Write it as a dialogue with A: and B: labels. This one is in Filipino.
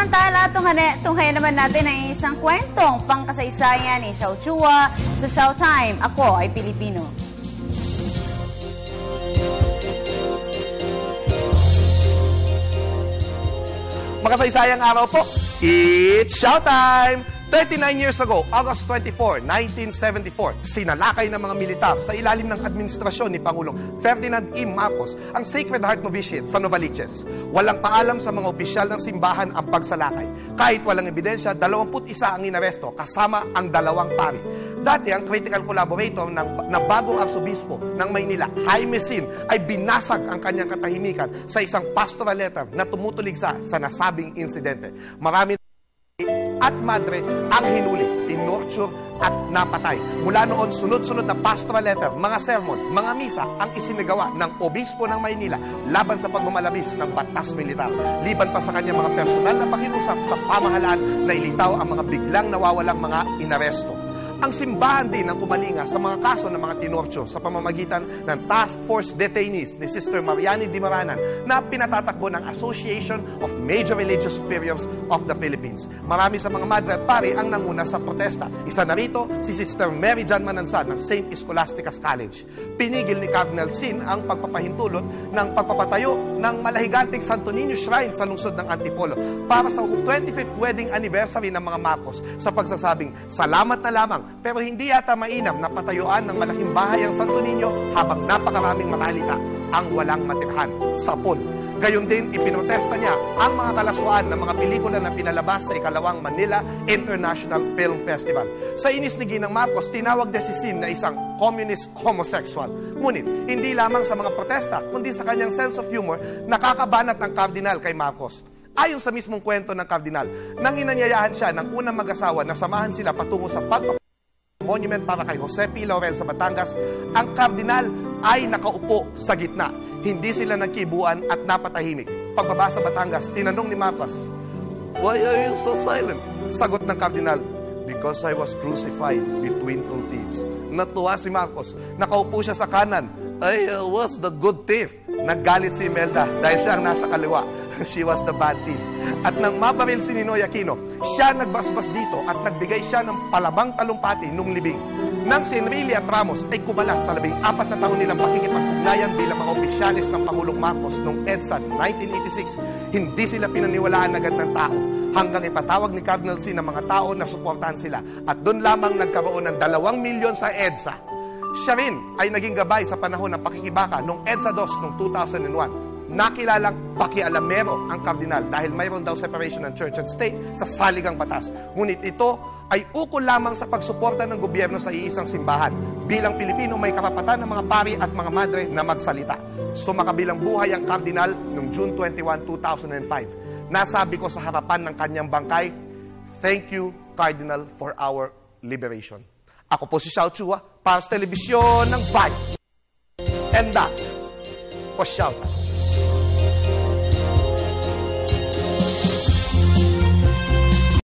A: Samantala, tunghayan naman natin ang isang kwentong pangkasaysayan ni Xiao Chua sa Showtime. Ako ay Pilipino.
B: Makasaysayang araw po, it's Showtime! 39 years ago, August 24, 1974, sinalakay ng mga militar sa ilalim ng administrasyon ni Pangulong Ferdinand E. Marcos ang Sacred Heart Novitiate sa Novaliches. Walang paalam sa mga opisyal ng simbahan ang pagsalakay. Kahit walang ebidensya, 21 ang inaresto kasama ang 2 pari. Dati, ang critical collaborator ng bagong arsobispo ng Maynila, Jaime Sin, ay binasag ang kanyang katahimikan sa isang pastoral letter na tumutuligsa sa nasabing insidente. Marami at madre ang hinuli, tinorture at napatay. Mula noon, sunod-sunod na pastoral letter, mga sermon, mga misa ang isinagawa ng obispo ng Maynila laban sa pagmamalabis ng batas militar. Liban pa sa kanyang mga personal na pakiusap sa pamahalaan na ilitaw ang mga biglang nawawalang mga inaresto. Ang simbahan din ang kumalinga sa mga kaso ng mga tinorcho sa pamamagitan ng Task Force Detainees ni Sister Mariani Di Maranan na pinatatakbo ng Association of Major Religious Superiors of the Philippines. Marami sa mga madre at pari ang nanguna sa protesta. Isa na rito, si Sister Mary Jan Manansan ng St. Scholastica's College. Pinigil ni Cardinal Sin ang pagpapahintulot ng pagpapatayo ng malahiganting Santo Niño Shrine sa lungsod ng Antipolo para sa 25th wedding anniversary ng mga Marcos sa pagsasabing, salamat na lamang, pero hindi yata mainam na patayuan ng malaking bahay ang Santo Niño habang napakaraming makalita ang walang matirhan, sapon. Gayon din, ipinotesta niya ang mga kalaswaan ng mga pelikula na pinalabas sa ikalawang Manila International Film Festival. Sa inis ni Ginang Marcos, tinawag niya si Sin na isang communist homosexual. Ngunit, hindi lamang sa mga protesta, kundi sa kanyang sense of humor, nakakabanat ang kardinal kay Marcos. Ayon sa mismong kwento ng kardinal, nang inanyayahan siya ng unang mag-asawa na samahan sila patungo sa monument para kay Jose P. Laurel sa Batangas, ang kardinal ay nakaupo sa gitna. Hindi sila nagkibuan at napatahimik. Pagbaba sa Batangas, tinanong ni Marcos, "Why are you so silent?" Sagot ng kardinal, "Because I was crucified between 2 thieves." Natuwa si Marcos. Nakaupo siya sa kanan. "I was the good thief." Naggalit si Imelda dahil siya ang nasa kaliwa. She was the bad thief. At nang mabaril si Ninoy Aquino, siya nagbasbas dito at nagbigay siya ng palabang talumpati nung libing. Nang si Enrile at Ramos ay kumalas sa 14 na taon nilang pakikipag-ugnayan bilang mga opisyalis ng Pangulong Marcos noong EDSA 1986, hindi sila pinaniwalaan agad ng tao hanggang ipatawag ni Cardinal Sin ng mga tao na suportahan sila. At doon lamang nagkaroon ng 2 milyon sa EDSA. Siya rin ay naging gabay sa panahon ng pakikibaka noong EDSA 2 noong 2001. Nakilalang pakialamero ang kardinal dahil mayroon daw separation ng church and state sa saligang batas. Ngunit ito ay ukol lamang sa pagsuporta ng gobyerno sa iisang simbahan. Bilang Pilipino, may karapatan ng mga pari at mga madre na magsalita. Sumakabilang buhay ang kardinal noong June 21, 2005. Nasabi ko sa harapan ng kanyang bangkay, "Thank you, Cardinal, for our liberation." Ako po si Xiao Chua para sa telebisyon ng Vibe. And that was Showtime.